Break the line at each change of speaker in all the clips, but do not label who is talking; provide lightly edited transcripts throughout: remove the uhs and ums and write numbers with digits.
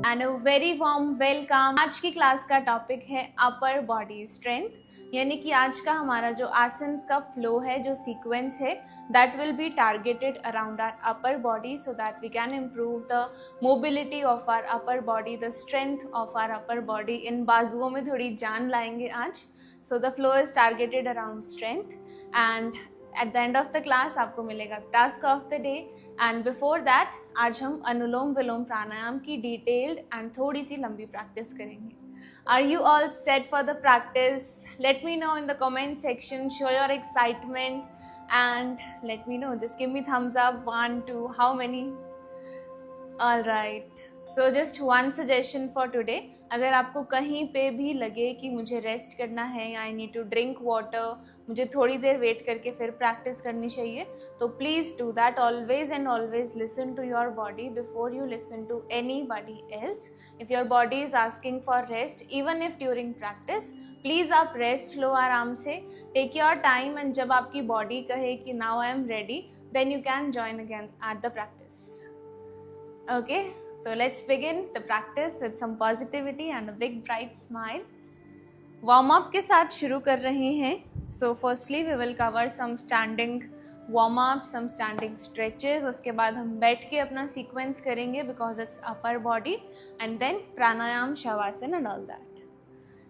And a very warm welcome. आज की class का टॉपिक है अपर बॉडी स्ट्रेंथ, यानी कि आज का हमारा जो आसन्स का फ्लो है, जो सीक्वेंस है, that will be targeted around our upper body so that we can improve the mobility of our upper body, the strength of our upper body. इन बाजुओं में थोड़ी जान लाएंगे आज। So the flow is targeted around strength and at the end of the class आपको मिलेगा task of the day. And before that आज हम अनुलोम विलोम प्राणायाम की डिटेल्ड एंड थोड़ी सी लंबी प्रैक्टिस करेंगे। Are you all set for the practice? Let me know in the comment section, show your excitement and let me know, just give me thumbs up, 1 2 how many? All right, so just one suggestion for today, अगर आपको कहीं पे भी लगे कि मुझे rest करना है या I need to drink water, मुझे थोड़ी देर वेट करके फिर प्रैक्टिस करनी चाहिए, तो please do that. Always and always listen to your body before you listen to anybody else. If your body is asking for rest, even if during practice, please आप rest लो आराम से, take your time, and जब आपकी body कहे कि now I am ready, then you can join again at the practice. Okay, so let's begin the practice with some positivity and a big bright smile. Warm up के साथ शुरू कर रहे हैं. So firstly we will cover some standing warm up, some standing stretches. उसके बाद हम बैठ के अपना sequence करेंगे because it's upper body, and then pranayam, shavasana and all that.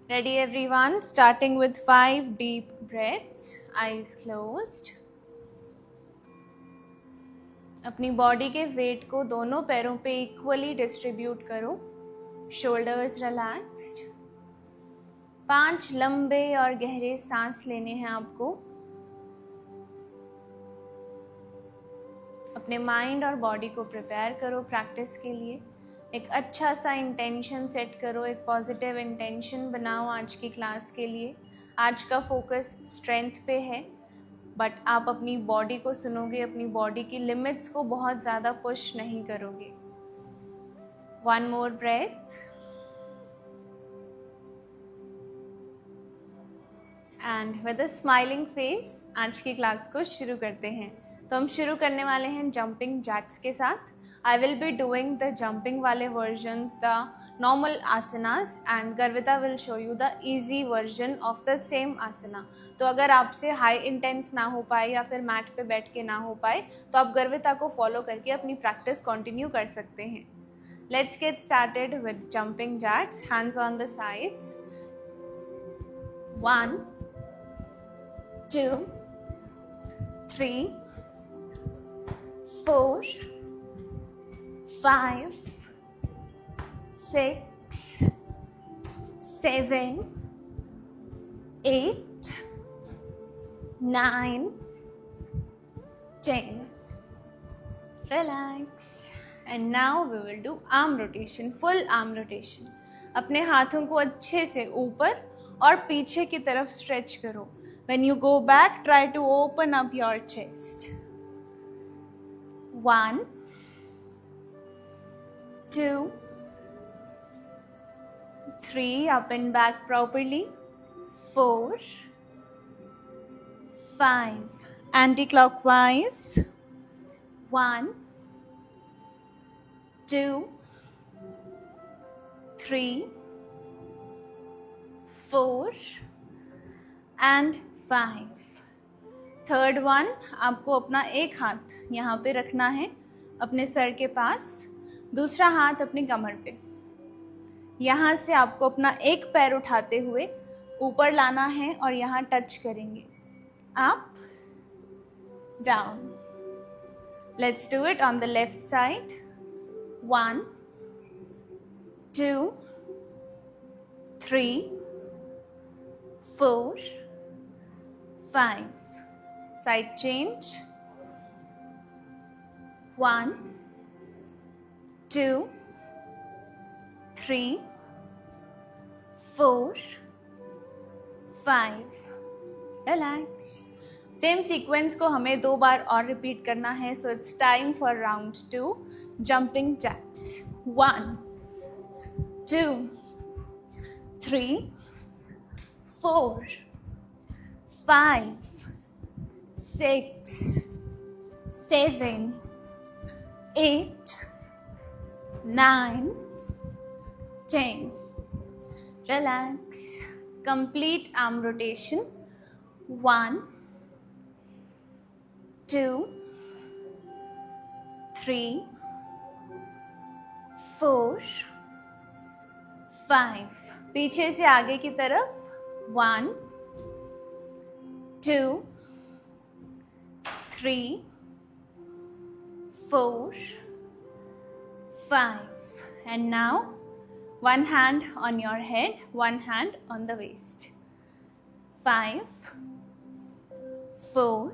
Ready everyone? Starting with 5 deep breaths, eyes closed. अपनी body के wait को दोनों पैरों पे इक्वली डिस्ट्रीब्यूट करो, शोल्डर्स रिलैक्स्ड। 5 लंबे और गहरे सांस लेने हैं आपको। अपने माइंड और बॉडी को प्रिपेयर करो प्रैक्टिस के लिए। एक अच्छा सा इंटेंशन सेट करो, एक पॉजिटिव इंटेंशन बनाओ आज की क्लास के लिए। आज का फोकस स्ट्रेंथ पे है, बट आप अपनी बॉडी को सुनोगे, अपनी बॉडी की लिमिट्स को बहुत ज़्यादा पुश नहीं करोगे। 1 more breath and with a smiling face आज की क्लास को शुरू करते हैं। तो हम शुरू करने वाले हैं जंपिंग जैक्स के साथ। I will be doing the jumping वाले versions, the normal asanas, and Garvita will show you the easy version of the same asana. तो अगर आपसे हाई इंटेंस ना हो पाए या फिर मैट पे बैठ के ना हो पाए, तो आप गर्विता को फॉलो करके अपनी प्रैक्टिस कंटिन्यू कर सकते हैं। Let's get started with jumping jacks. Hands on the sides. 1 2 3 4 5 6 7 8 9 10. Relax. And now we will do arm rotation, full arm rotation. अपने हाथों को अच्छे से ऊपर और पीछे की तरफ स्ट्रेच करो. When you go back, try to open up your chest. 1 2 3, up and back properly. 4 5, anti-clockwise. 1 2 3 4 and 5. Third one, आपको अपना एक हाथ यहाँ पे रखना है अपने सर के पास, दूसरा हाथ अपनी कमर पे। यहाँ से आपको अपना एक पैर उठाते हुए ऊपर लाना है और यहाँ टच करेंगे। Up down. Let's do it on the left side. 1 2 3 4 5. Side change. 1 2 3 4 5. Relax. Same sequence को हमें 2 बार और रिपीट करना है। So it's time for round 2 jumping jacks. 1 2 3 4 5 6 7 8 9 10. Relax. Complete arm rotation. 1, 2, 3, 4, 5. पीछे से आगे की तरफ. 1, 2, 3, 4, 5. And now one hand on your head, one hand on the waist. 5, 4,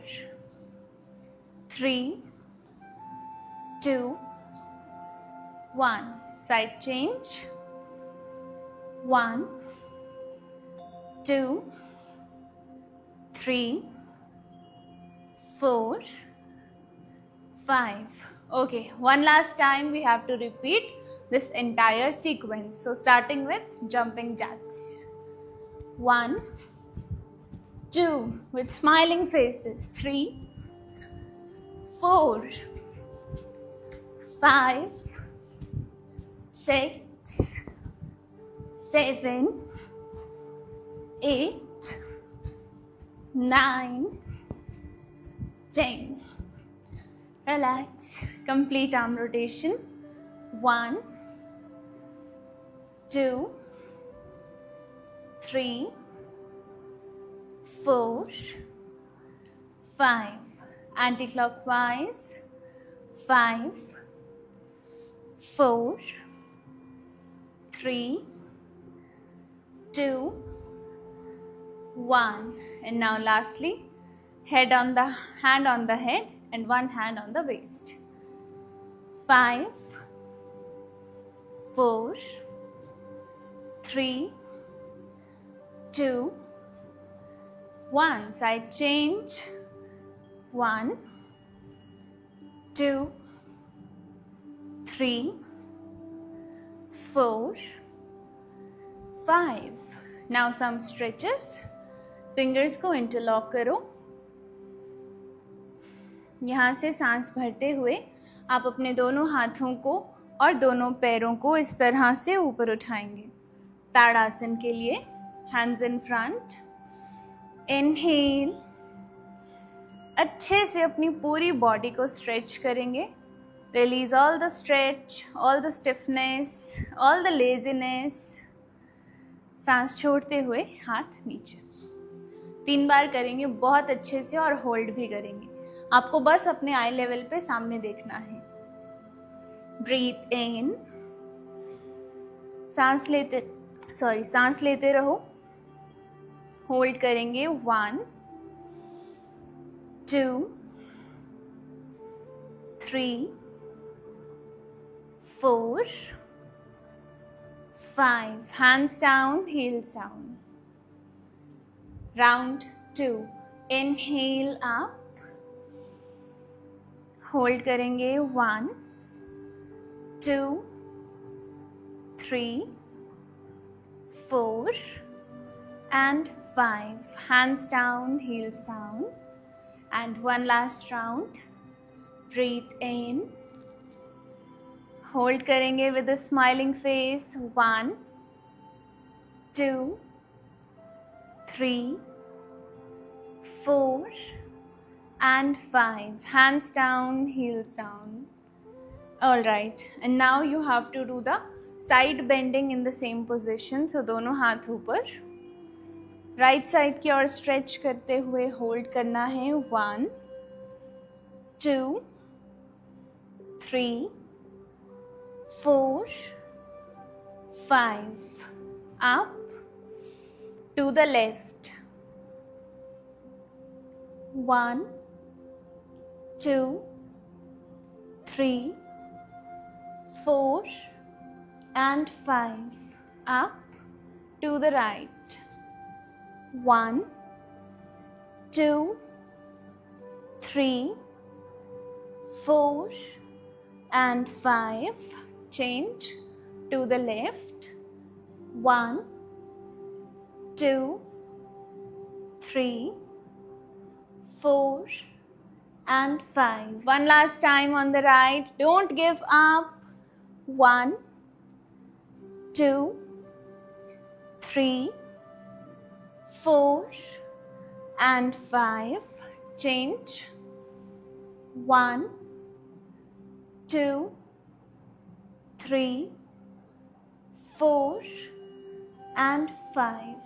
3, 2, 1. Side change. 1, 2, 3, 4, 5. Okay, one last time we have to repeat this entire sequence. So starting with jumping jacks. 1, 2, with smiling faces. 3, 4, 5, 6, 7, 8, 9, 10. Relax. Complete arm rotation. 1, 2, 3, 4, 5. Anti-clockwise. 5, 4, 3, 2, 1. And now lastly, hand on the head and one hand on the waist. 5, 4, 3, 2, 1. Side change. 1, 2, 3, 4, 5. Now some stretches. Fingers को interlock करो. यहाँ से सांस भरते हुए आप अपने दोनों हाथों को और दोनों पैरों को इस तरह से ऊपर उठाएंगे. ताड़ासन के लिए hands in front. Inhale. अच्छे से अपनी पूरी बॉडी को स्ट्रेच करेंगे. Release all the stretch, all the stiffness, all the laziness. सांस छोड़ते हुए हाथ नीचे. 3 बार करेंगे बहुत अच्छे से और होल्ड भी करेंगे. आपको बस अपने आई लेवल पे सामने देखना है. ब्रीथ इन. सांस लेते रहो. होल्ड करेंगे. 1, 2, 3, 4, 5. Hands down, heels down. Round 2. Inhale up. Hold करेंगे. 1, 2, 3, 4 and 5. Hands down, heels down. And one last round. Breathe in. Hold करेंगे with a smiling face. 1, 2, 3, 4 and 5. Hands down, heels down. All right. And now you have to do the side bending in the same position. So दोनों हाथ ऊपर. Right side की ओर stretch करते हुए hold करना है. 1, 2, 3, 4, 5. Up to the left. 1, 2, 3, 4 and 5. Up to the right. 1, 2, 3, 4 and 5. Change to the left. 1, 2, 3, 4 and 5. One last time on the right. Don't give up. 1, 2, 3, 4 and 5. Change. 1, 2, 3, 4 and 5.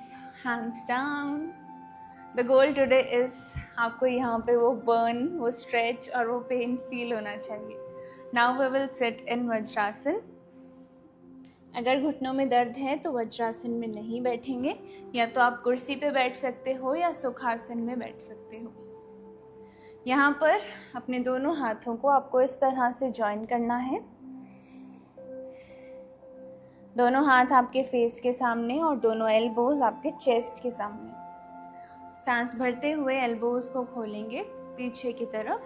Hands down. The goal today is आपको यहाँ पे वो burn, वो stretch और वो pain feel होना चाहिए. Now we will sit in vajrasana. अगर घुटनों में दर्द है तो वज्रासन में नहीं बैठेंगे, या तो आप कुर्सी पे बैठ सकते हो या सुखासन में बैठ सकते हो. यहाँ पर अपने दोनों हाथों को आपको इस तरह से जॉइन करना है. दोनों हाथ आपके फेस के सामने और दोनों एल्बोज आपके चेस्ट के सामने. सांस भरते हुए एल्बोज को खोलेंगे पीछे की तरफ.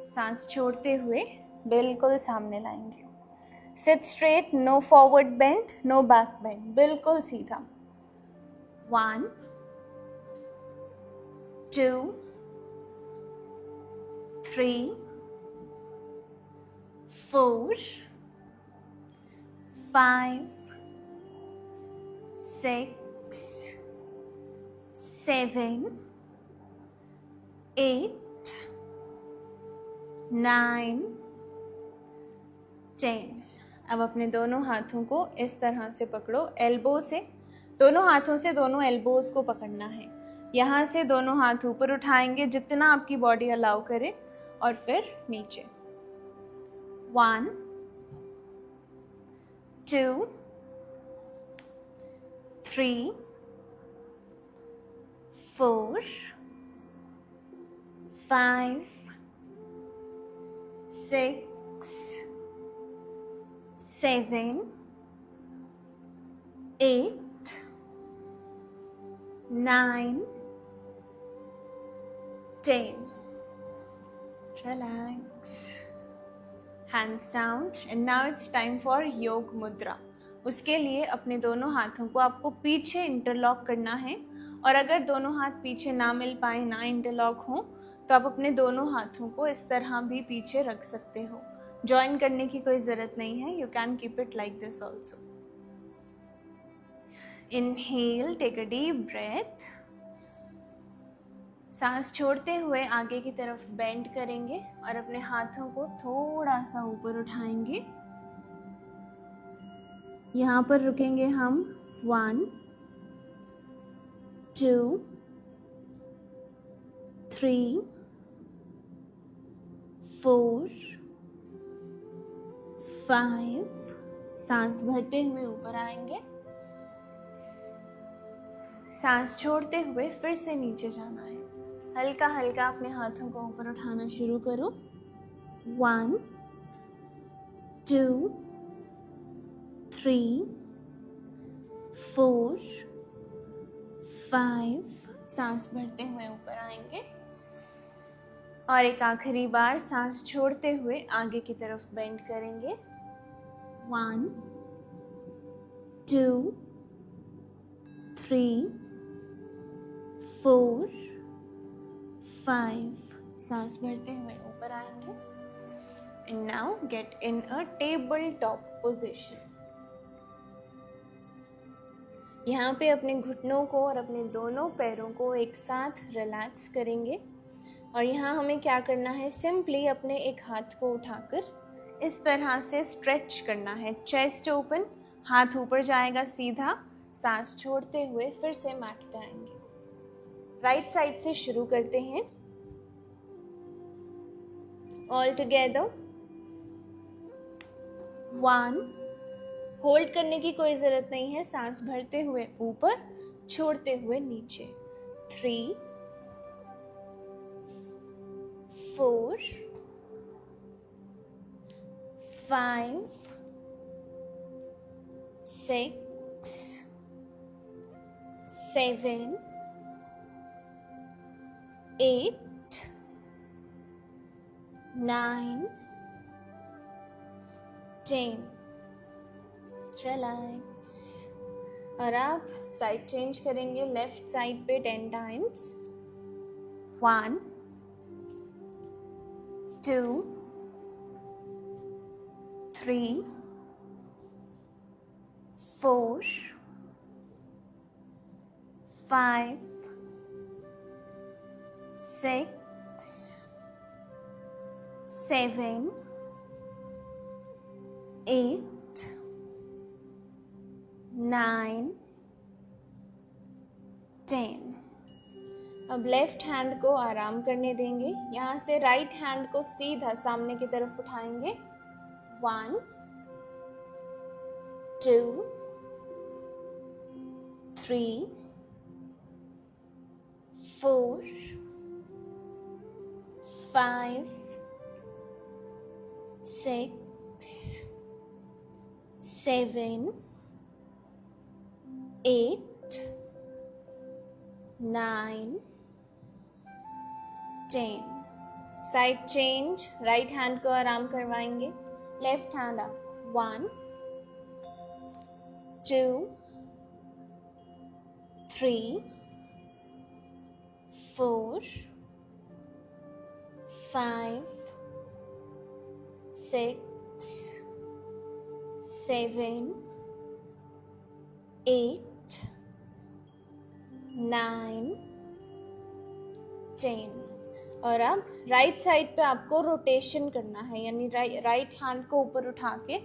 सांस छोड़ते हुए बिल्कुल सामने लाएंगे. Sit straight, no forward bend, no back bend. बिल्कुल सीधा. 1, 2, 3, 4, 5, 6, 7, 8, 9, 10. अब अपने दोनों हाथों को इस तरह से पकड़ो. एल्बो से, दोनों हाथों से दोनों एल्बोज को पकड़ना है. यहाँ से दोनों हाथ ऊपर उठाएंगे जितना आपकी बॉडी अलाउ करे, और फिर नीचे. 1, 2, 3, 4, 5, 6, 7, 8, 9, 10. Relax. Hands down. And now it's time for योग मुद्रा. उसके लिए अपने दोनों हाथों को आपको पीछे इंटरलॉक करना है, और अगर दोनों हाथ पीछे ना मिल पाए, ना इंटरलॉक हो, तो आप अपने दोनों हाथों को इस तरह भी पीछे रख सकते हो. ज्वाइन करने की कोई ज़रूरत नहीं है. You can keep it like this also. Inhale, take a deep breath. सांस छोड़ते हुए आगे की तरफ बेंड करेंगे और अपने हाथों को थोड़ा सा ऊपर उठाएंगे. यहाँ पर रुकेंगे हम. 1, 2, 3, 4, 5. सांस भरते हुए ऊपर आएंगे. सांस छोड़ते हुए फिर से नीचे जाना है. हल्का हल्का अपने हाथों को ऊपर उठाना शुरू करो. 1, 2, 3, 4, 5. सांस भरते हुए ऊपर आएंगे, और एक आखिरी बार सांस छोड़ते हुए आगे की तरफ बेंड करेंगे. 1, 2, 3, 4, 5. सांस भरते हुए ऊपर आएंगे. And now get in a table top position. यहाँ पे अपने घुटनों को और अपने दोनों पैरों को एक साथ रिलैक्स करेंगे, और यहाँ हमें क्या करना है, सिंपली अपने एक हाथ को उठाकर इस तरह से स्ट्रेच करना है. चेस्ट ओपन, हाथ ऊपर जाएगा सीधा. सांस छोड़ते हुए फिर से मैट पे आएंगे. राइट साइड से शुरू करते हैं. All together. 1. होल्ड करने की कोई जरूरत नहीं है. सांस भरते हुए ऊपर, छोड़ते हुए नीचे. 3, 4, 5, 6, 7, 8, 9, 10. रिलैक्स. और आप साइड चेंज करेंगे. लेफ्ट साइड पे 10 टाइम्स. 1, 2, 3, 4, 5, 6, 7, 8, 9, 10। अब लेफ्ट हैंड को आराम करने देंगे। यहाँ से राइट हैंड को सीधा सामने की तरफ उठाएंगे। 1, 2, 3, 4, 5, 6, 7, 8, 9, 10। साइड चेंज, राइट हैंड को आराम करवाएंगे। Left hand up. 1, 2, 3, 4, 5, 6, 7, 8, 9, 10। और अब राइट साइड पे आपको रोटेशन करना है, यानी राइट हैंड को ऊपर उठा के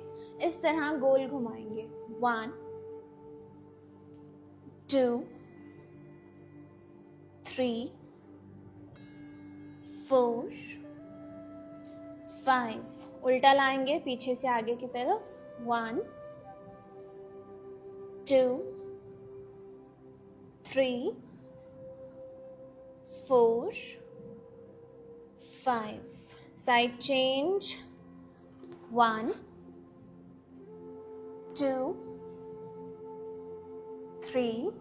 इस तरह गोल घुमाएंगे। 1, 2, 3, 4, 5। उल्टा लाएंगे पीछे से आगे की तरफ। 1, 2, 3, 4, 5। Side change. 1, 2, 3,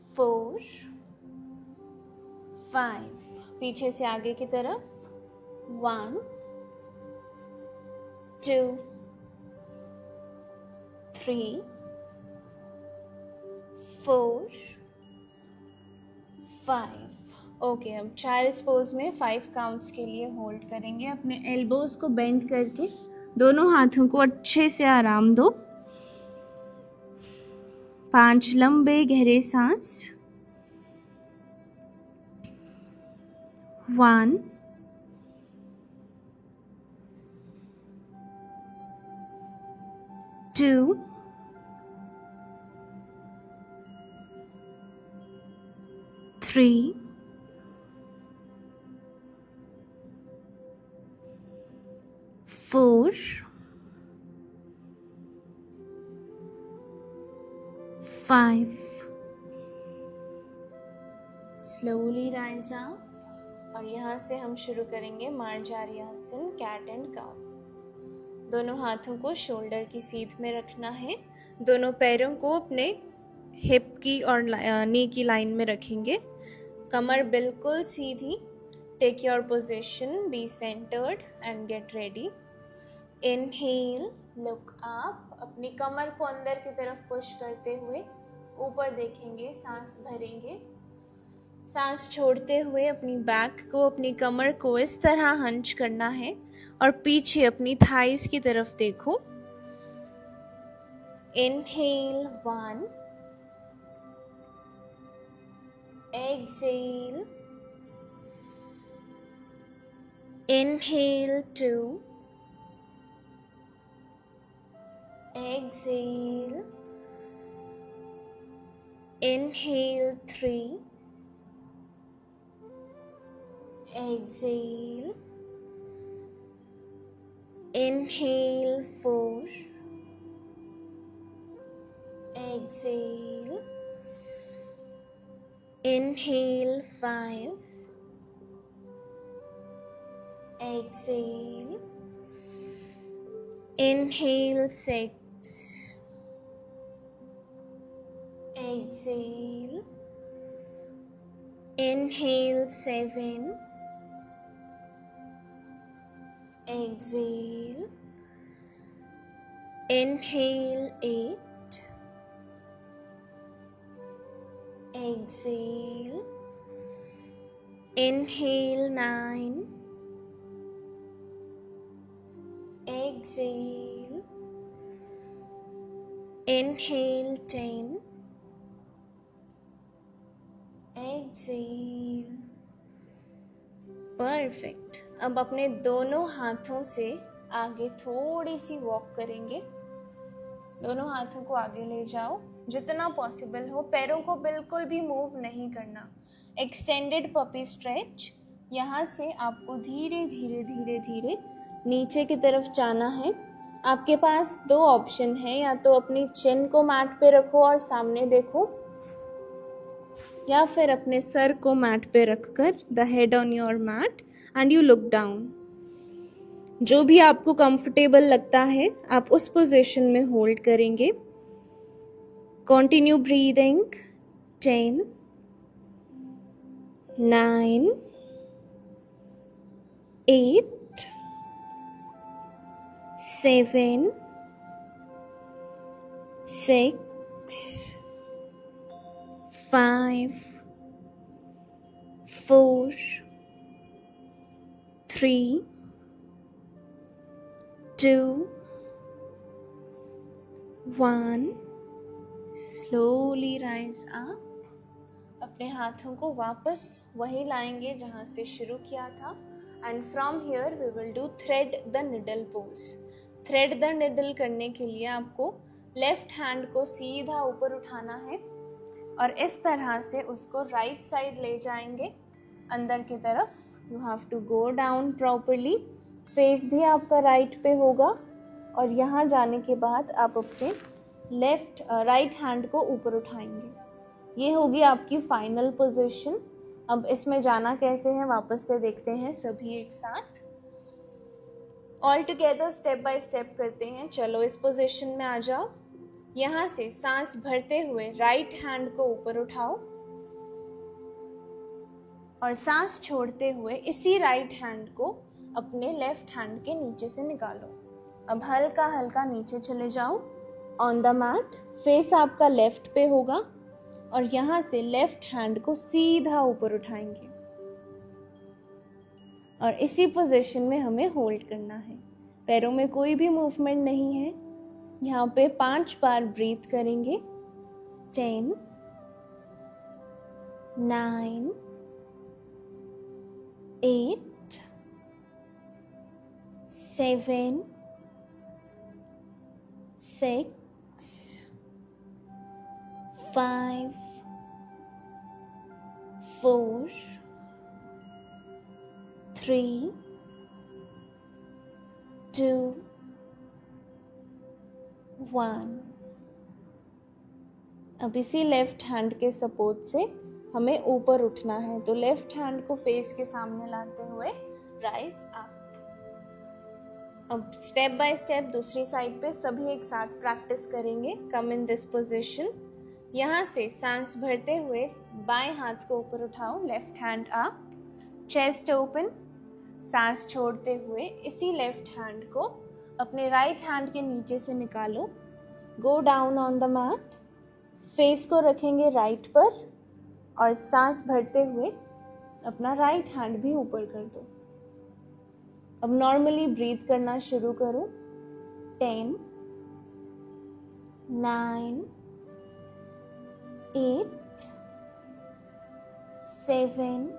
4, 5। पीछे से आगे की तरफ। 1, 2, 3, 4, 5। ओके, अब चाइल्ड्स पोज में 5 काउंट्स के लिए होल्ड करेंगे। अपने एल्बोज को बेंड करके दोनों हाथों को अच्छे से आराम दो। 5 लंबे गहरे सांस। 1, 2, 3, 4, 5। Slowly rise up. और यहाँ से हम शुरू करेंगे मार्जारियासन, कैट एंड काउ। दोनों हाथों को शोल्डर की सीध में रखना है। दोनों पैरों को अपने हिप की और नी की लाइन में रखेंगे। कमर बिल्कुल सीधी। Take your position, be centred and get ready. Inhale, look up. अपनी कमर को अंदर की तरफ पुश करते हुए ऊपर देखेंगे, सांस भरेंगे। सांस छोड़ते हुए अपनी बैक को, अपनी कमर को इस तरह हंच करना है और पीछे अपनी थाइस की तरफ देखो। Inhale 1, exhale, inhale 2, exhale, inhale 3, exhale, inhale 4, exhale, inhale 5, exhale, inhale 6, exhale, inhale 7, exhale, inhale 8, exhale, inhale 9, exhale, Inhale 10, exhale. Perfect. अब अपने दोनों हाथों से आगे थोड़ी सी वॉक करेंगे. दोनों हाथों को आगे ले जाओ जितना पॉसिबल हो. पैरों को बिल्कुल भी मूव नहीं करना. Extended puppy stretch. यहाँ से आपको धीरे धीरे धीरे धीरे नीचे की तरफ जाना है. आपके पास दो ऑप्शन है, या तो अपनी चिन को मैट पे रखो और सामने देखो, या फिर अपने सर को मैट पे रखकर the head on your mat and you look down. जो भी आपको कंफर्टेबल लगता है आप उस पोजीशन में होल्ड करेंगे. Continue breathing. 10, 9, 8, 7, 6, 5, 4, 3, 2, 1. Slowly rise up. अपने हाथों को वापस वहीं लाएंगे जहाँ से शुरू किया था. And from here we will do thread the needle pose. Thread the needle करने के लिए आपको लेफ्ट हैंड को सीधा ऊपर उठाना है और इस तरह से उसको राइट साइड ले जाएंगे अंदर की तरफ. You have to go down properly. Face भी आपका राइट पे होगा और यहाँ जाने के बाद आप अपने राइट हैंड को ऊपर उठाएंगे. ये होगी आपकी फाइनल पोजीशन. अब इसमें जाना कैसे है वापस से देखते हैं सभी एक साथ. All together step by step करते हैं. चलो इस पोजीशन में आ जाओ. यहाँ से सांस भरते हुए राइट हैंड को ऊपर उठाओ और सांस छोड़ते हुए इसी राइट हैंड को अपने लेफ्ट हैंड के नीचे से निकालो. अब हल्का हल्का नीचे चले जाओ ऑन द मैट. फेस आपका लेफ्ट पे होगा और यहाँ से लेफ्ट हैंड को सीधा ऊपर उठाएंगे और इसी पोजीशन में हमें होल्ड करना है. पैरों में कोई भी मूवमेंट नहीं है. यहाँ पे 5 बार ब्रीथ करेंगे. 10, 9, 8, 7, 6, 5, 4, 3, 2, 1. अब इसी लेफ्ट हैंड के सपोर्ट से हमें ऊपर उठना है. तो लेफ्ट हैंड को फेस के सामने लाते हुए राइज अप. अब स्टेप बाय स्टेप दूसरी साइड पे सभी एक साथ प्रैक्टिस करेंगे. कम इन दिस पोजीशन. यहाँ से सांस भरते हुए बाएं हाथ को ऊपर उठाओ. Left hand up, chest open. सांस छोड़ते हुए इसी लेफ्ट हैंड को अपने राइट हैंड के नीचे से निकालो. Go down on the mat. Face को रखेंगे राइट पर और सांस भरते हुए अपना राइट हैंड भी ऊपर कर दो. अब नॉर्मली ब्रीथ करना शुरू करो. 10, 9, 8, 7,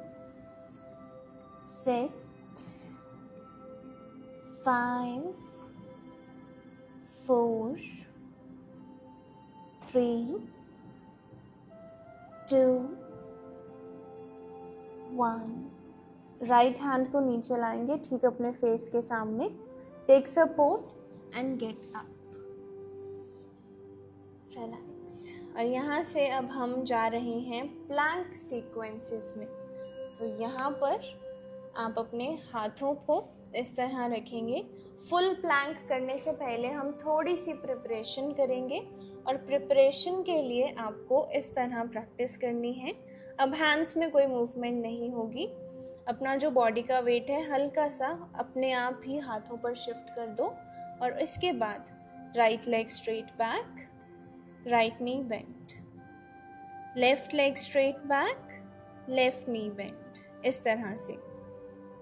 6, 5, 4, 3, 2, 1. राइट हैंड को नीचे लाएंगे ठीक अपने फेस के सामने. Take support and get up. Relax. और यहाँ से अब हम जा रहे हैं प्लैंक सीक्वेंसेस में. सो यहाँ पर आप अपने हाथों को इस तरह रखेंगे. फुल प्लैंक करने से पहले हम थोड़ी सी प्रिपरेशन करेंगे और प्रिपरेशन के लिए आपको इस तरह प्रैक्टिस करनी है. अब हैंड्स में कोई मूवमेंट नहीं होगी. अपना जो बॉडी का वेट है हल्का सा अपने आप ही हाथों पर शिफ्ट कर दो और इसके बाद right leg straight back, right knee bent, left leg straight back, left नी बेंट. इस तरह से.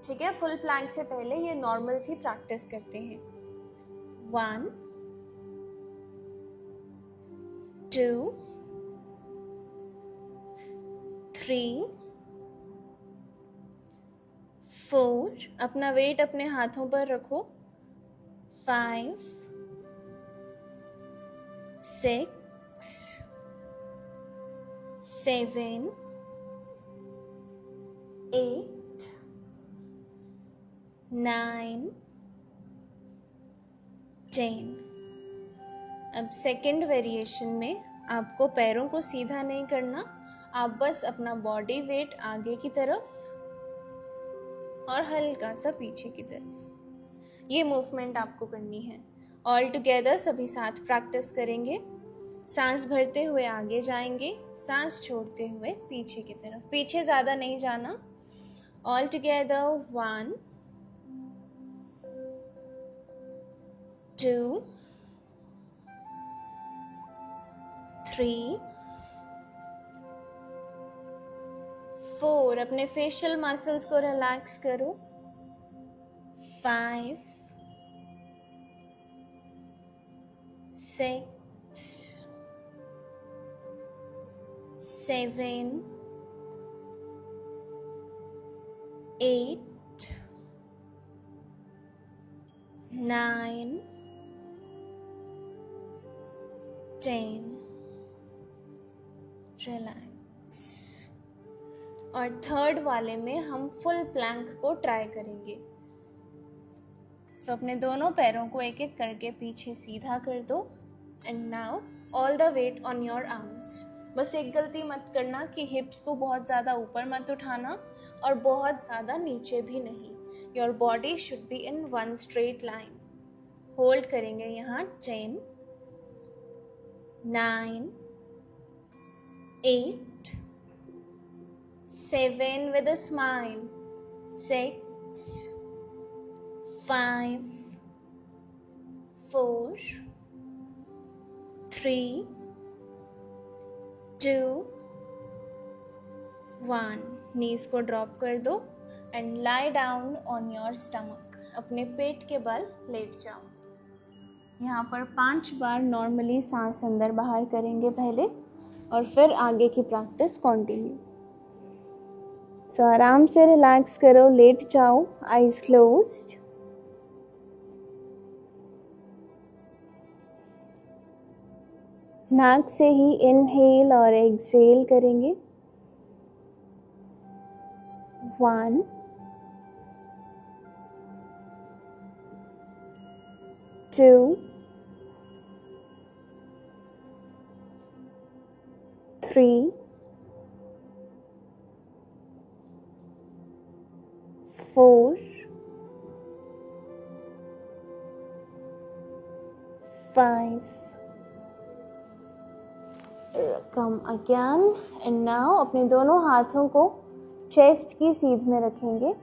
ठीक है. फुल प्लैंक से पहले ये नॉर्मल सी प्रैक्टिस करते हैं. 1, 2, 3, 4, अपना वेट अपने हाथों पर रखो, 5, 6, 7, 8, 9, 10। अब सेकंड वेरिएशन में आपको पैरों को सीधा नहीं करना, आप बस अपना बॉडी वेट आगे की तरफ और हल्का सा पीछे की तरफ, ये मूवमेंट आपको करनी है। ऑल टुगेदर सभी साथ प्रैक्टिस करेंगे। सांस भरते हुए आगे जाएंगे, सांस छोड़ते हुए पीछे की तरफ, पीछे ज़्यादा नहीं जाना। ऑल टुगेदर 1, 2, 3, 4, अपने फेशियल मसल्स को रिलैक्स करो, 5, 6, 7, 8, 9, 10। रिलैक्स। और थर्ड वाले में हम फुल प्लैंक को ट्राई करेंगे। सो अपने दोनों पैरों को एक एक करके पीछे सीधा कर दो and now all the weight on your arms. बस एक गलती मत करना कि हिप्स को बहुत ज़्यादा ऊपर मत उठाना और बहुत ज़्यादा नीचे भी नहीं। Your body should be in one straight line. Hold करेंगे यहाँ 10, 9, 8, 7 with a smile, 6, 5, 4, 3, 2, 1। नीज को ड्रॉप कर दो and lie down on your stomach. अपने पेट के बल लेट जाओ। यहाँ पर 5 बार नॉर्मली सांस अंदर बाहर करेंगे पहले और फिर आगे की प्रैक्टिस कंटिन्यू। सो आराम से रिलैक्स करो, लेट जाओ, आईज क्लोज्ड। नाक से ही इनहेल और एक्सहेल करेंगे। 1, 2, 3, 4, 5, कम अगेन एंड नाउ अपने दोनों हाथों को चेस्ट की सीध में रखेंगे।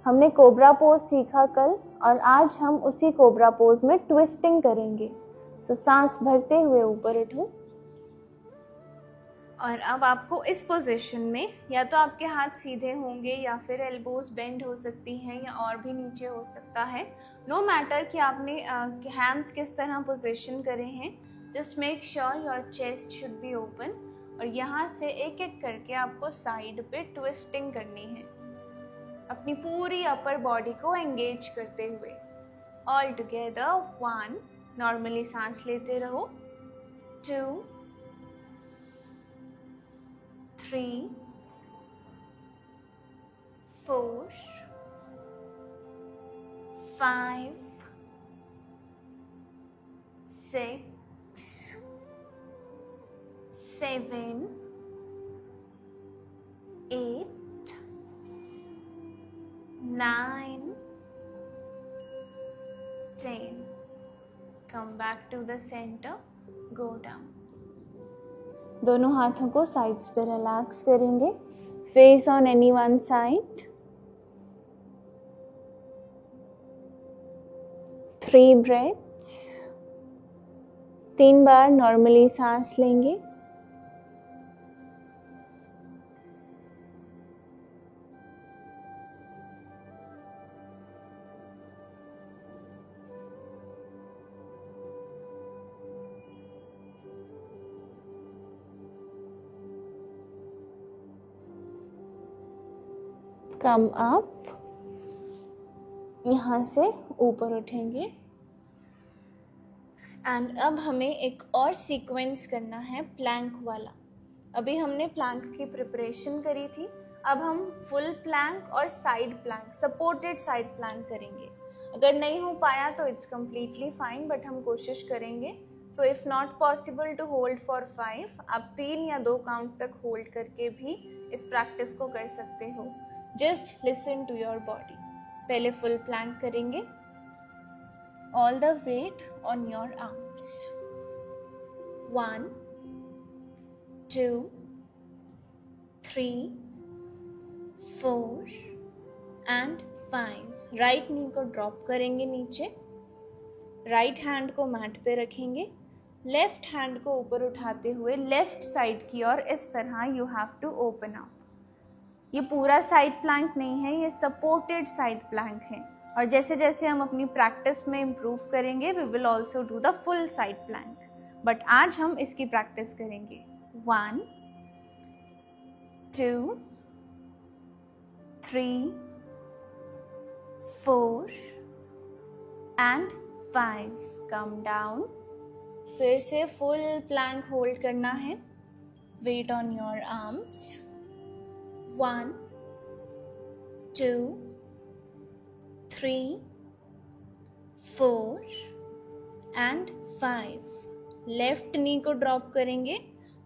हमने कोबरा पोज सीखा कल और आज हम उसी कोबरा पोज में ट्विस्टिंग करेंगे। सो सांस भरते हुए ऊपर उठो और अब आपको इस पोजीशन में या तो आपके हाथ सीधे होंगे या फिर एल्बोज बेंड हो सकती हैं या और भी नीचे हो सकता है। नो मैटर कि आपने हैंड्स किस तरह पोजीशन करे हैं, just make sure your chest should be open. और यहाँ से एक एक करके आपको साइड पे ट्विस्टिंग करनी है, अपनी पूरी अपर बॉडी को एंगेज करते हुए। ऑल टुगेदर 1, नॉर्मली सांस लेते रहो, 2, 3, 4, 5, 6, 7, 8, 9, 10. Come back to the center, go down. दोनों हाथों को साइड्स पे रिलैक्स करेंगे, face on any one side. 3 breaths, 3 bar normally सांस लेंगे। कम अप, यहाँ से ऊपर उठेंगे। एंड अब हमें एक और सीक्वेंस करना है प्लैंक वाला। अभी हमने प्लैंक की प्रिपरेशन करी थी, अब हम फुल प्लैंक और side plank, supported side plank करेंगे। अगर नहीं हो पाया तो इट्स कम्प्लीटली फाइन, बट हम कोशिश करेंगे। So if not possible to hold for 5, आप 3 या 2 काउंट तक होल्ड करके भी इस प्रैक्टिस को कर सकते हो। Just listen to your body. पहले फुल प्लैंक करेंगे, all the weight on your arms. 1 2 3 4 and 5। Right knee को ड्रॉप करेंगे नीचे, राइट हैंड को मैट पे रखेंगे, लेफ्ट हैंड को ऊपर उठाते हुए लेफ्ट साइड की ओर इस तरह you have to open up. ये पूरा साइड प्लैंक नहीं है, ये सपोर्टेड साइड प्लैंक है। और जैसे जैसे हम अपनी प्रैक्टिस में इम्प्रूव करेंगे, we will also do the full side plank, but आज हम इसकी प्रैक्टिस करेंगे। 1 2 3 4 एंड 5। Come down. फिर से फुल प्लैंक होल्ड करना है। Weight on your arms. 1 2 3 4 and 5। Left knee को ड्रॉप करेंगे,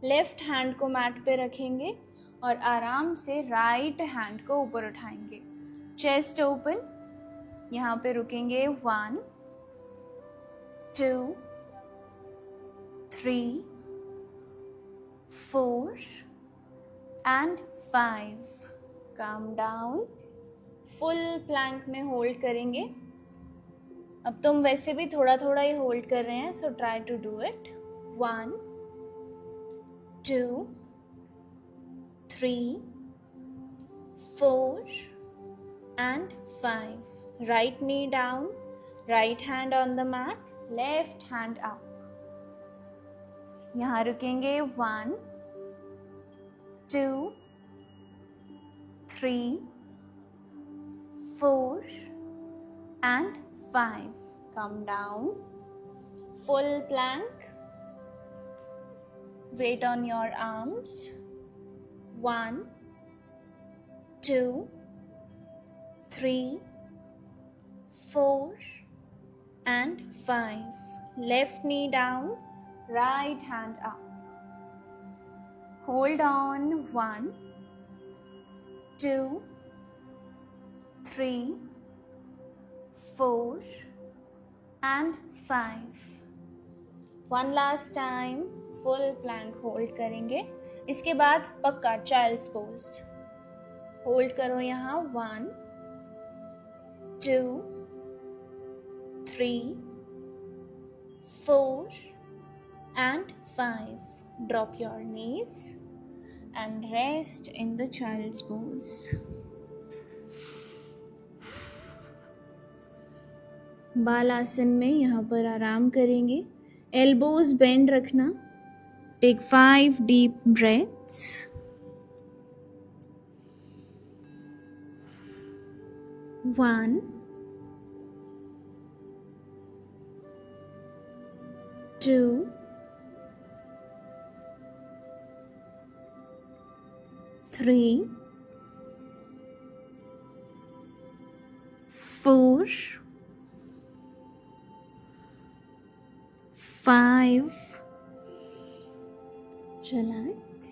लेफ्ट हैंड को मैट पे रखेंगे और आराम से राइट हैंड को ऊपर उठाएंगे। चेस्ट ओपन, यहाँ पे रुकेंगे। 1 2 3 4 and 5। Calm down. Full plank में होल्ड करेंगे। अब तुम वैसे भी थोड़ा थोड़ा ही होल्ड कर रहे हैं, so try to do it. 1 2 3 4 and 5. Right knee down, right hand on the mat, left hand up. यहाँ रुकेंगे। 1 2 3 4 and 5. Come down. Full plank. Weight on your arms. 1 2 3 4 and 5. Left knee down, right hand up. Hold on. 1 2 3 4 and 5. One last time. Full plank hold करेंगे। इसके बाद पक्का child's pose hold करो यहाँ। 1 2 3 4 and 5. Drop your knees and rest in the child's pose. बालासन में यहाँ पर आराम करेंगे। एल्बोज बेंड रखना। Take 5 deep breaths. 1 2 3 4 5. Relax,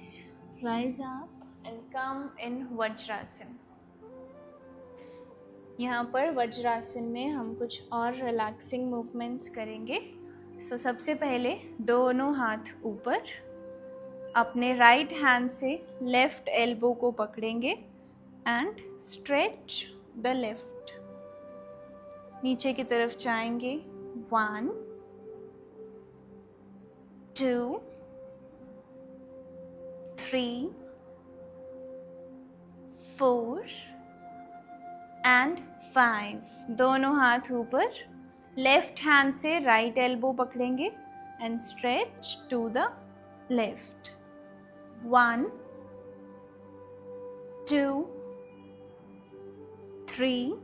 rise up and come in Vajrasan. यहाँ पर वज्रासन में हम कुछ और रिलैक्सिंग मूवमेंट्स करेंगे। सो सबसे पहले दोनों हाथ ऊपर, अपने राइट हैंड से लेफ्ट एल्बो को पकड़ेंगे एंड स्ट्रेच द लेफ्ट। नीचे की तरफ जाएंगे। 1 2 3 4 and 5. दोनों हाथ ऊपर, लेफ्ट हैंड से राइट एल्बो पकड़ेंगे and stretch to the left. 1 2 3,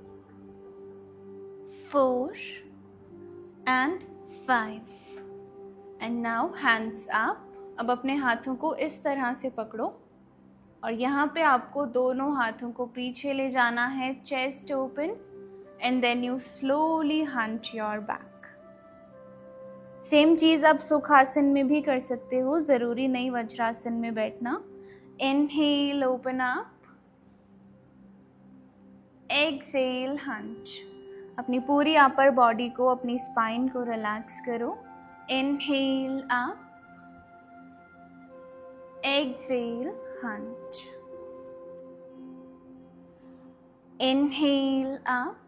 4 and 5. And now hands up. अब अपने हाथों को इस तरह से पकड़ो और यहाँ पे आपको दोनों हाथों को पीछे ले जाना है, chest open, and then you slowly hunt your back. Same चीज़ आप सुखासन में भी कर सकते हो, ज़रूरी नहीं वज्रासन में बैठना. Inhale, open up. Exhale, hunch. अपनी पूरी अपर बॉडी को, अपनी स्पाइन को रिलैक्स करो. Inhale up. Exhale, hunch. Inhale up.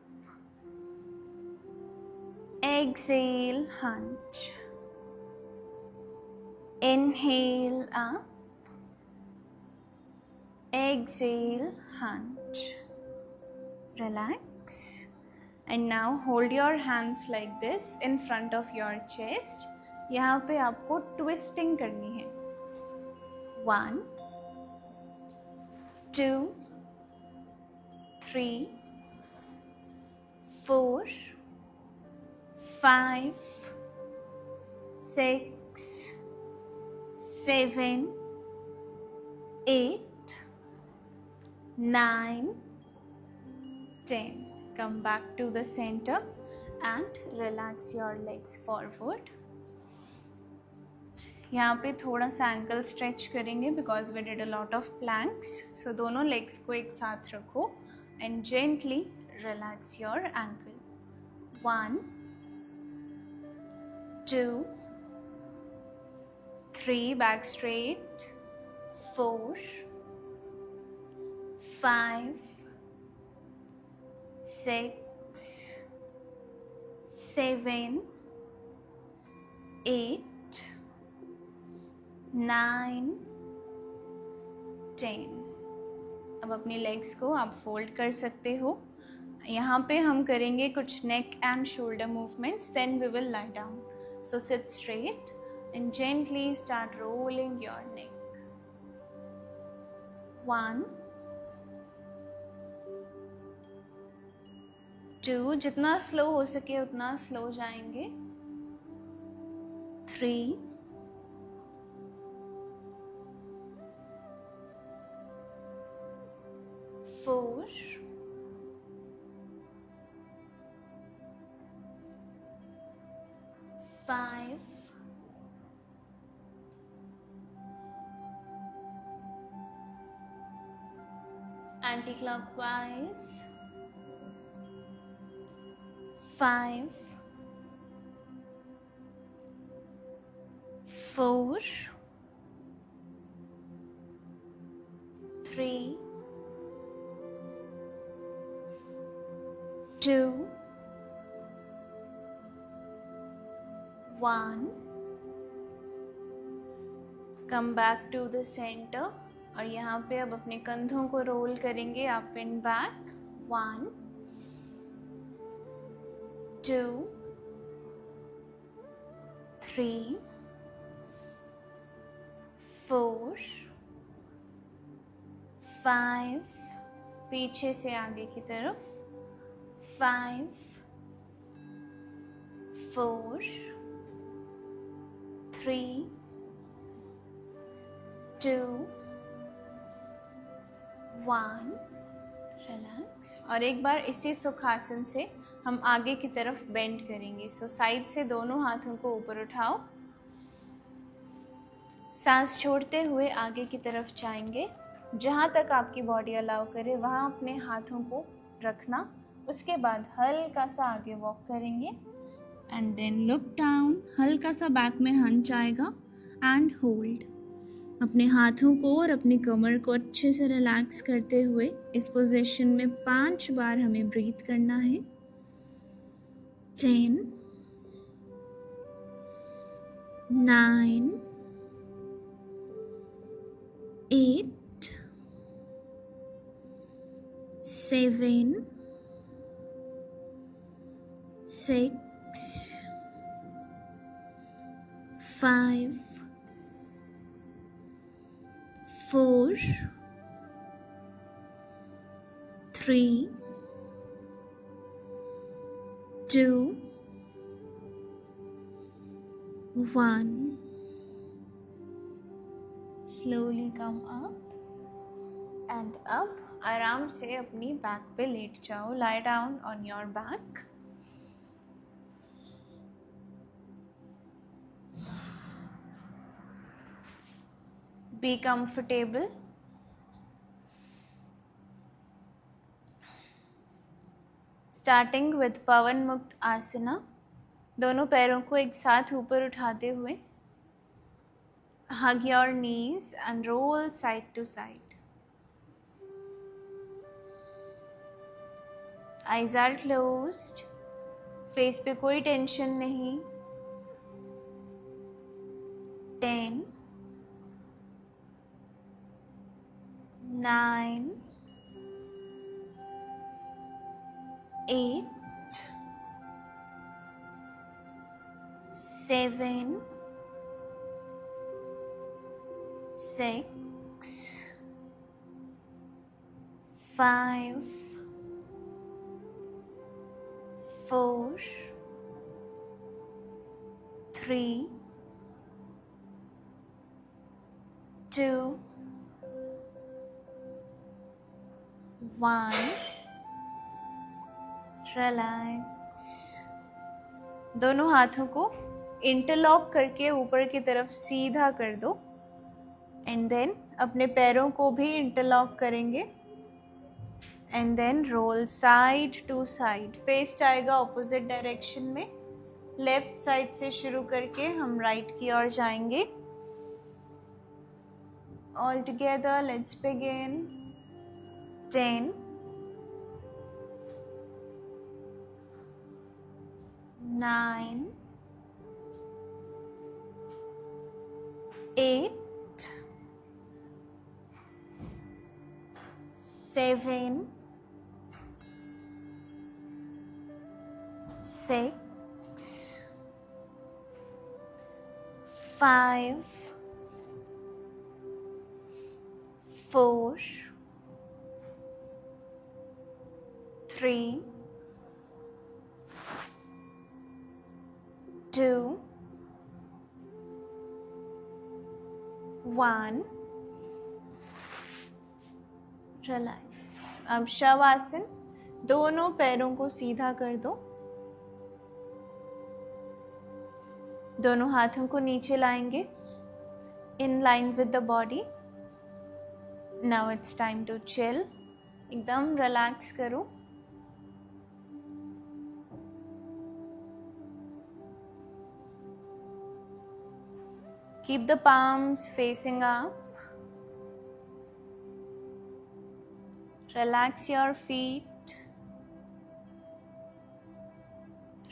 Exhale, hunch. Inhale up. Exhale, hunch. Relax. And now hold your hands like this in front of your chest. यहाँ पे आपको twisting करनी है. 1, 2, 3, 4, 5, 6, 7, 8, 9, 10. Come back to the center and relax your legs forward. यहाँ पे थोड़ा सा ankle stretch करेंगे because we did a lot of planks. So दोनों लेग्स को एक साथ रखो and gently relax your ankle. 1, 2, 3, back straight. 4, 5, 6, 7, 8, 9, 10. अब अपनी लेग्स को आप फोल्ड कर सकते हो. यहाँ पे हम करेंगे कुछ neck and shoulder movements, then we will lie down. So sit straight and gently start rolling your neck. 1, 2, जितना स्लो हो सके उतना स्लो जाएंगे. 3, 4, 5, 'anti-clockwise'. 5, 4, 3, 2, 1. Come back to the centre और यहाँ पे अब अपने कंधों को रोल करेंगे अप एंड बैक. 1, 2, 3, 4, 5. पीछे से आगे की तरफ. 5, 4, 3, 2, 1. रिलैक्स. और एक बार इसी सुखासन से हम आगे की तरफ बेंड करेंगे. सो साइड से दोनों हाथों को ऊपर उठाओ. सांस छोड़ते हुए आगे की तरफ जाएंगे. जहाँ तक आपकी बॉडी अलाउ करे वहाँ अपने हाथों को रखना. उसके बाद हल्का सा आगे वॉक करेंगे एंड देन लुक डाउन. हल्का सा बैक में हंच आएगा एंड होल्ड. अपने हाथों को और अपनी कमर को अच्छे से रिलैक्स करते हुए इस पोजीशन में 5 बार हमें ब्रीथ करना है. 10, 9, 8, 7, 6, 5, 4, 3, 2, 1. Slowly come up and up. आराम से अपनी बैक पे लेट जाओ. Lie down on your back. Be comfortable. Starting with पवन मुक्त आसना. दोनों पैरों को एक साथ ऊपर उठाते हुए hug your knees and roll side to side. Eyes are closed. Face पे कोई टेंशन नहीं. 10, 9, 8, 7, 6, 5, 4, 3, 2, 1. रिलैक्स. दोनों हाथों को इंटरलॉक करके ऊपर की तरफ सीधा कर दो. एंड देन अपने पैरों को भी इंटरलॉक करेंगे. And then roll side to side. Face आएगा ऑपोजिट डायरेक्शन में. लेफ्ट साइड से शुरू करके हम राइट की ओर जाएंगे. All together let's begin. 10, 9, 8, 7, 6, 5, 4, 3, 2, 1. Relax. अब शवासन. दोनों पैरों को सीधा कर दो. दोनों हाथों को नीचे लाएंगे. In line with the body. Now it's time to chill. एकदम रिलैक्स करो. Keep the palms facing up. Relax your feet.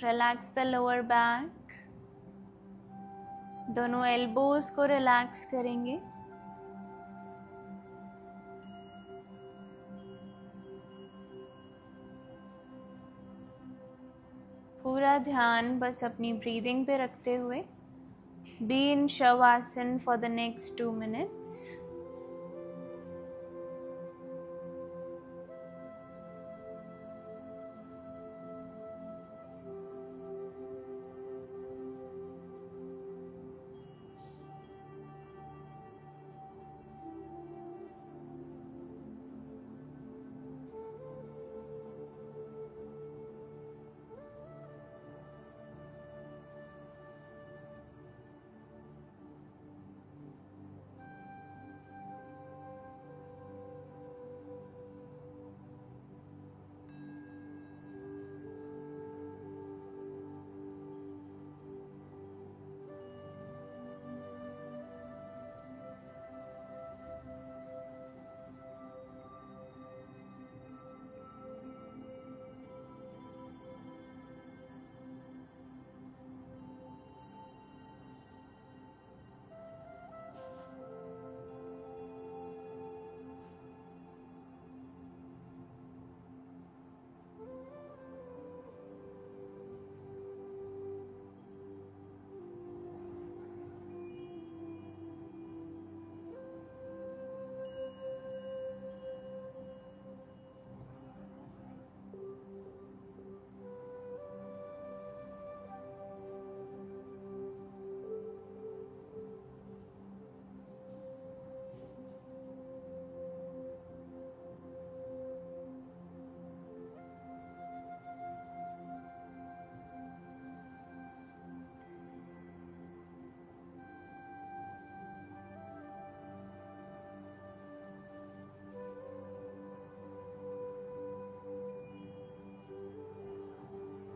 Relax the lower back. दोनों elbows को relax करेंगे. पूरा ध्यान बस अपनी breathing पे रखते हुए be in Shavasana for the next 2 minutes.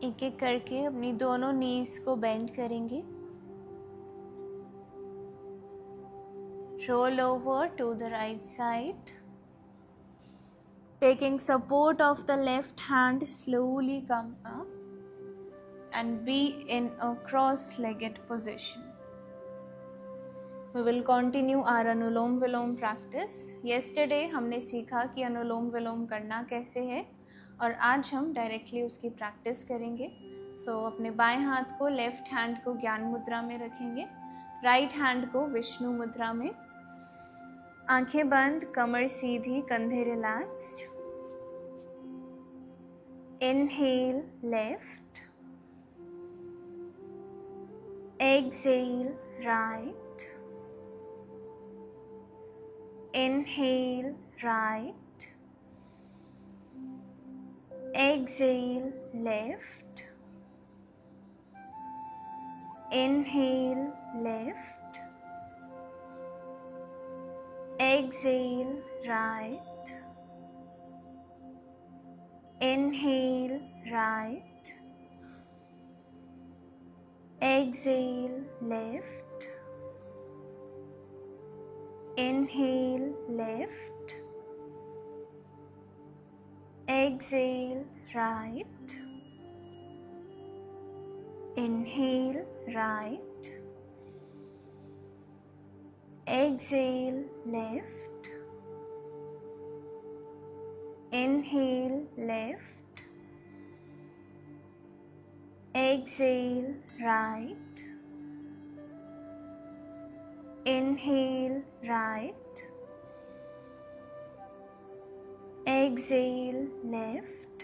एक एक करके अपनी दोनों नीज को बेंड करेंगे. Roll over to the right side. Taking support of the left hand, slowly come up and be in a cross-legged position. We will continue our anulom vilom practice. Yesterday हमने सीखा कि अनुलोम विलोम करना कैसे है और आज हम डायरेक्टली उसकी प्रैक्टिस करेंगे. सो अपने बाएं हाथ को, लेफ्ट हैंड को ज्ञान मुद्रा में रखेंगे, राइट हैंड को विष्णु मुद्रा में. आंखें बंद, कमर सीधी, कंधे relaxed. Inhale left, exhale right, inhale right, exhale left, inhale left, exhale right, inhale right, exhale left, inhale left, exhale right, inhale right, exhale left, inhale left, exhale right, inhale right, exhale left,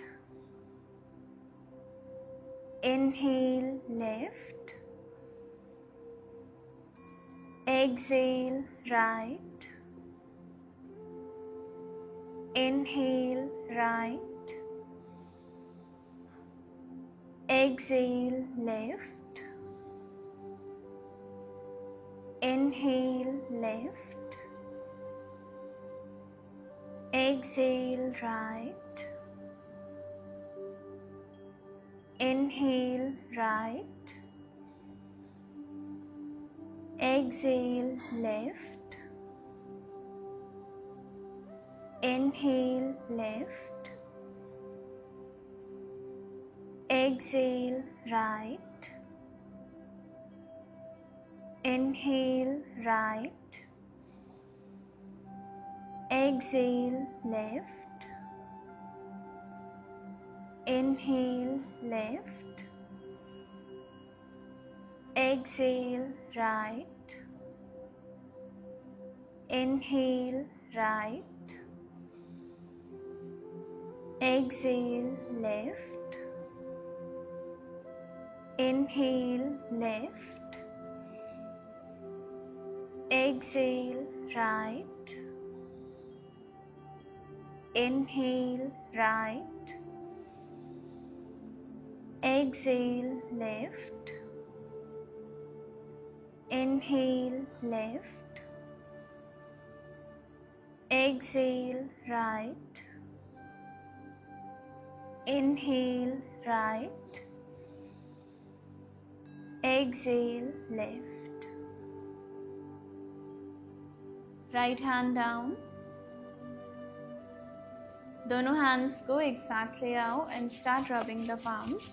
inhale left, exhale right, inhale right, exhale left, inhale left, exhale right, inhale right, exhale left, inhale left, exhale right, inhale right, exhale left, inhale left, exhale right, inhale right, exhale left, inhale left, exhale right, inhale right, exhale left, inhale left, exhale right, inhale right, exhale left. Right hand down. दोनों hands को एक साथ ले आओ and start rubbing the palms.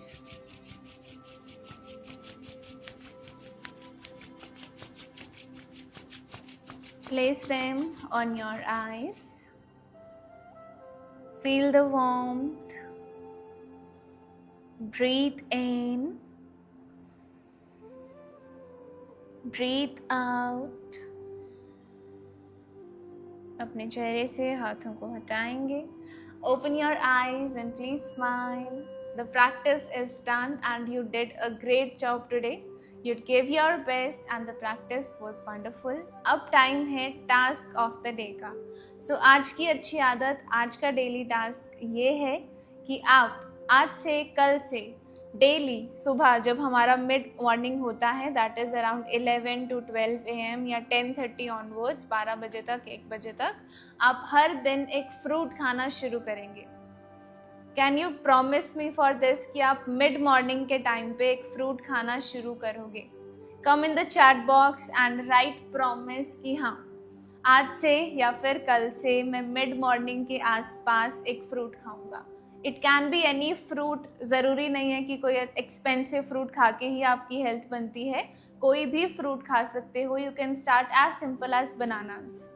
Place them on your eyes. Feel the warmth. Breathe in. Breathe out. अपने चेहरे से हाथों को हटाएंगे. Open your eyes and please smile. The practice is done and you did a great job today. You gave your best and the practice was wonderful. अब time है task of the day का. सो आज की अच्छी आदत, आज का daily task ये है कि आप आज से कल से डेली सुबह जब हमारा मिड मॉर्निंग होता है, that is around 11 to 12 AM या 10:30 ऑनवर्ड्स, 12 बजे तक, 1 बजे तक, आप हर दिन एक फ्रूट खाना शुरू करेंगे. Can you promise me for this कि आप मिड मॉर्निंग के टाइम पे एक फ्रूट खाना शुरू करोगे? Come in the chat box and write promise कि हाँ, आज से या फिर कल से मैं मिड मॉर्निंग के आसपास एक फ्रूट खाऊंगा। It can be any fruit, ज़रूरी नहीं है कि कोई एक्सपेंसिव फ्रूट खा के ही आपकी हेल्थ बनती है। कोई भी फ्रूट खा सकते हो। You can start as simple as bananas.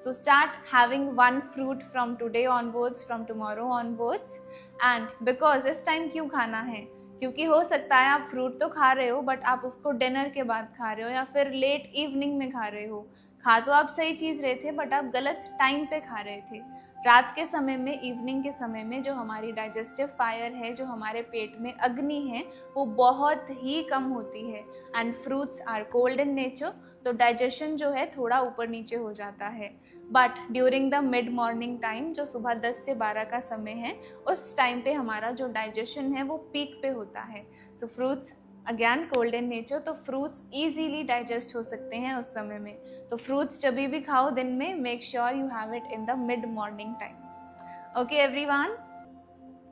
So start having one fruit from today onwards, from tomorrow onwards. And because इस टाइम क्यों खाना है? क्योंकि हो सकता है आप फ्रूट तो खा रहे हो बट आप उसको डिनर के बाद खा रहे हो या फिर लेट इवनिंग में खा रहे हो। खा तो आप सही चीज़ रहे थे बट आप गलत टाइम पे खा रहे थे। रात के समय में, इवनिंग के समय में जो हमारी डाइजेस्टिव फायर है, जो हमारे पेट में अग्नि है, वो बहुत ही कम होती है। And fruits are cold in nature, तो डाइजेशन जो है थोड़ा ऊपर नीचे हो जाता है। But during the mid morning time, जो सुबह 10 से 12 का समय है, उस टाइम पे हमारा जो डाइजेशन है वो पीक पे होता है। सो fruits again cold in nature, तो फ्रूट्स इजीली डाइजेस्ट हो सकते हैं उस समय में। तो फ्रूट्स जब भी खाओ दिन में, make sure you have it in the mid morning time. Okay everyone?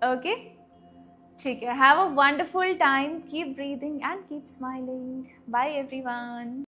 Okay, ठीक है। Have a wonderful time, keep breathing and keep smiling. Bye everyone.